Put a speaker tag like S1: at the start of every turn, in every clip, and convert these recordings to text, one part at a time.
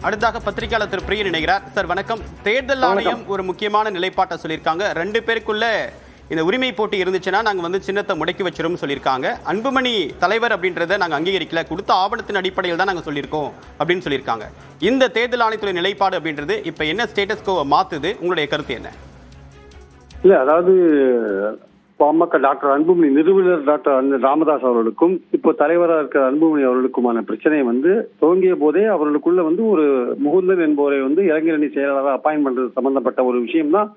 S1: அடுத்தாக பத்திரிகையாளர் திரு பிரியன் இணைகிறார். சார் வணக்கம். தேர்தல் ஆணையம் ஒரு முக்கியமான நிலைப்பாட்டை சொல்லியிருக்காங்க. 2 பேருக்குள்ள இந்த உரிமை போட்டி இருந்துச்சுன்னா நாங்கள் சின்னத்தை முடக்கி வச்சிரும் சொல்லியிருக்காங்க. அன்புமணி தலைவர் அப்படின்றத நாங்கள் அங்கீகரிக்கல, கொடுத்த ஆவணத்தின் அடிப்படையில் தான் நாங்கள் சொல்லியிருக்கோம் அப்படின்னு சொல்லியிருக்காங்க. இந்த தேர்தல் ஆணையத்துறை நிலைப்பாடு அப்படின்றது இப்போ என்ன ஸ்டேட்டஸ்கோவை மாத்துது? உங்களுடைய கருத்து என்ன?
S2: இல்ல, அதாவது பாமக டாக்டர் அன்புமணி நிறுவனர் டாக்டர் ராமதாஸ் அவர்களுக்கும் இப்போ தலைவராக இருக்கிற அன்புமணி அவர்களுக்குமான பிரச்சனை துவங்கிய போதே அவர்களுக்குள்ள ஒரு முகுந்தன் என்பவரை இளைஞரணி செயலாளராக அப்பாயின் பண்றது சம்பந்தப்பட்ட ஒரு விஷயம் தான்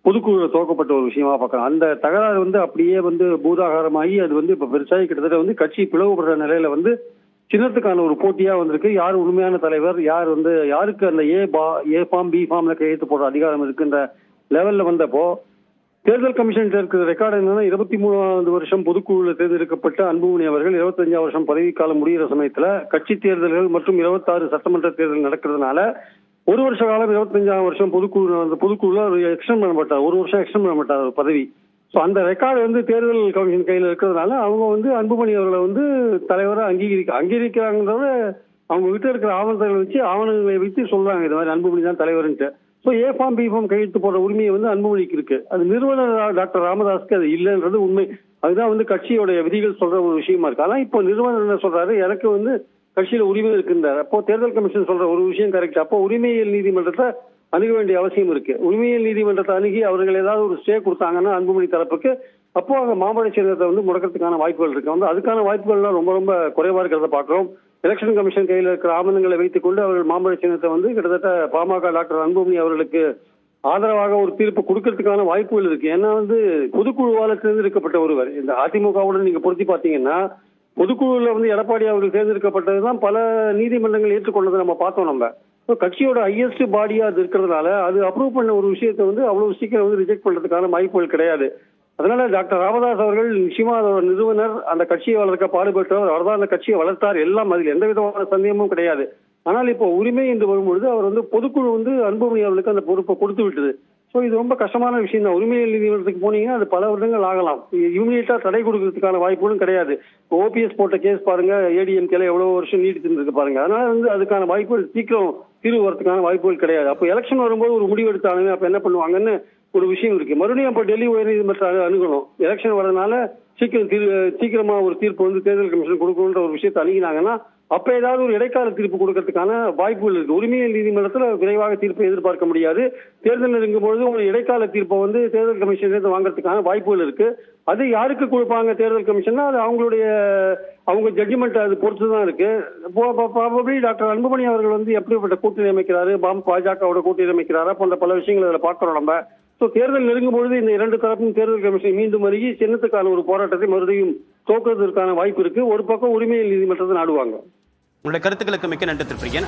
S2: பொதுக்குழுல துவக்கப்பட்ட ஒரு விஷயமா பார்க்கலாம். அந்த தகராறு அப்படியே பூதாகாரமாகி அது இப்ப பெருசாகி கிட்டத்தட்ட கட்சி பிளவுபடுற நிலையில சின்னத்துக்கான ஒரு போட்டியா வந்திருக்கு. யார் உண்மையான தலைவர், யார் யாருக்கு அந்த ஏ ஃபார்ம் பி ஃபார்ம்ல கையெழுத்து போடுற அதிகாரம் இருக்குன்ற லெவல்ல வந்தப்போ தேர்தல் கமிஷன் இருக்கிற ரெக்கார்டு என்னன்னா 23வது வருஷம் பொதுக்குழுவில் தேர்ந்தெடுக்கப்பட்ட அன்புமணி அவர்கள் 25ஆம் வருஷம் பதவிக்காலம் முடிகிற சமயத்துல கட்சி தேர்தல்கள் மற்றும் 26 சட்டமன்ற தேர்தல் நடக்கிறதுனால ஒரு வருஷ காலம் 25ஆம் வருஷம் பொதுக்குழுல எக்ஸ்டெண்ட் பண்ணப்பட்டார். ஒரு வருஷம் எக்ஸ்டெண்ட் பண்ணப்பட்டார் பதவி. ஸோ அந்த ரெக்கார்டு தேர்தல் கமிஷன் கையில் இருக்கிறதுனால அவங்க அன்புமணி அவர்களை தலைவராக அங்கீகரிக்கிறாங்கன்றத அவங்க கிட்ட இருக்கிற ஆவணங்களை வச்சு சொல்றாங்க இது மாதிரி அன்புமணி தான் தலைவர்ன்ட்டு. So A form B form கையெழுத்து போடுற உரிமையை அன்புமணிக்கு இருக்கு. அது நிறுவனர் டாக்டர் ராமதாஸ்க்கு அது இல்லைன்றது உண்மை. அதுதான் கட்சியோட விதிகள் சொல்ற ஒரு விஷயமா இருக்கு. ஆனா இப்போ நிறுவனர் என்ன சொல்றாரு, எனக்கு கட்சியில உரிமை இருக்குன்றார். அப்போ தேர்தல் கமிஷன் சொல்ற ஒரு விஷயம் கரெக்ட். அப்போ உரிமையியல் நீதிமன்றத்தை அணுக வேண்டிய அவசியம் இருக்கு. உரிமையியல் நீதிமன்றத்தை அணுகி அவர்கள் ஏதாவது ஒரு ஸ்டே கொடுத்தாங்கன்னா அன்புமணி தரப்புக்கு அப்போ அங்க மாம்பழ சின்னத்தை முடக்கிறதுக்கான வாய்ப்புகள் இருக்கு. அதுக்கான வாய்ப்புகள்லாம் ரொம்ப ரொம்ப குறைவா இருக்கிறத பாக்குறோம். எலெக்ஷன் கமிஷன் கையில் இருக்கிற ஆவணங்களை வைத்துக் கொண்டு அவர்கள் மாம்பழ சின்னத்தை கிட்டத்தட்ட பாமக டாக்டர் அன்புமணி அவர்களுக்கு ஆதரவாக ஒரு தீர்ப்பு கொடுக்கறதுக்கான வாய்ப்புகள் இருக்கு. ஏன்னா பொதுக்குழுவால தேர்ந்தெடுக்கப்பட்ட ஒருவர். இந்த அதிமுகவுடன் நீங்க பொருத்தி பாத்தீங்கன்னா பொதுக்குழுல எடப்பாடி அவர்கள் தேர்ந்தெடுக்கப்பட்டதுதான் பல நீதிமன்றங்கள் ஏற்றுக்கொண்டதை நம்ம பார்த்தோம். நம்ம கட்சியோட ஹையஸ்ட் பாடியா அது இருக்கிறதுனால அது அப்ரூவ் பண்ண ஒரு விஷயத்தை அவ்வளவு சீக்கிரம் ரிஜெக்ட் பண்றதுக்கான வாய்ப்புகள் கிடையாது. அதனால டாக்டர் ராமதாஸ் அவர்கள் நிச்சயமா அதோட நிறுவனர், அந்த கட்சியை வளர்க்க பாடுபட்டவர், அவர் தான் அந்த கட்சியை வளர்த்தார். எல்லாம் அதில் எந்த விதமான சந்தேகமும் கிடையாது. ஆனால் இப்போ உரிமை என்று வரும்பொழுது அவர் பொதுக்குழு அன்புமணி அவர்களுக்கு அந்த பொறுப்பை கொடுத்து விட்டது. ஸோ இது ரொம்ப கஷ்டமான விஷயம் தான். உரிமையியல் நீதிமன்றத்துக்கு போனீங்கன்னா அது பல வருடங்கள் ஆகலாம். இம்மிடியட்டா தடை கொடுக்கறதுக்கான வாய்ப்புகளும் கிடையாது. ஓபிஎஸ் போட்ட கேஸ் பாருங்க, ஏடிஎம்கேல எவ்வளவு வருஷம் நீடித்திருக்கு பாருங்க. அதனால அதுக்கான வாய்ப்புகள் சீக்கிரம் தீர்வு வரதுக்கான வாய்ப்புகள் கிடையாது. அப்போ எலெக்ஷன் வரும்போது ஒரு முடிவு எடுத்தாலுமே அப்ப என்ன பண்ணுவாங்கன்னு ஒரு விஷயம் இருக்கு. மறுபடியும் அப்ப டெல்லி உயர்நீதிமன்றம் அணுகணும். எலெக்ஷன் வரதுனால சீக்கிரமா ஒரு தீர்ப்பு தேர்தல் கமிஷன் கொடுக்கணுன்ற ஒரு விஷயத்தை அணுகினாங்கன்னா அப்ப ஏதாவது ஒரு இடைக்கால தீர்ப்பு கொடுக்கறதுக்கான வாய்ப்புகள் இருக்கு. உரிமையியல் நீதிமன்றத்துல விரைவாக தீர்ப்பை எதிர்பார்க்க முடியாது. தேர்தல் நெருங்கும் பொழுது ஒரு இடைக்கால தீர்ப்பை தேர்தல் கமிஷன் வாங்கறதுக்கான வாய்ப்புகள் இருக்கு. அது யாருக்கு கொடுப்பாங்க தேர்தல் கமிஷன்னா அது அவங்க ஜட்ஜ்மெண்ட் அது பொறுத்துதான் இருக்கு. ப்ராபபிலி டாக்டர் அன்புமணி அவர்கள் எப்படிப்பட்ட கூட்டணி அமைக்கிறாரு, பாஜகவோட கூட்டணி அமைக்கிறாரா போன்ற பல விஷயங்களை அதில் பார்க்கிறோம் நம்ம. தேர்தல் நெருங்கும் பொழுது இந்த 2 தரப்பும் தேர்தல் கமிஷன் மீண்டும் அருகி சின்னத்துக்கான ஒரு போராட்டத்தை மறுபடியும் தோக்குவதற்கான வாய்ப்பு இருக்கு. ஒரு பக்கம் உரிமையியல் நீதிமன்றத்தை நாடுவாங்க.
S1: உங்களுடைய கருத்துக்களுக்கு மிக்க நன்றி திரு பிரியன்.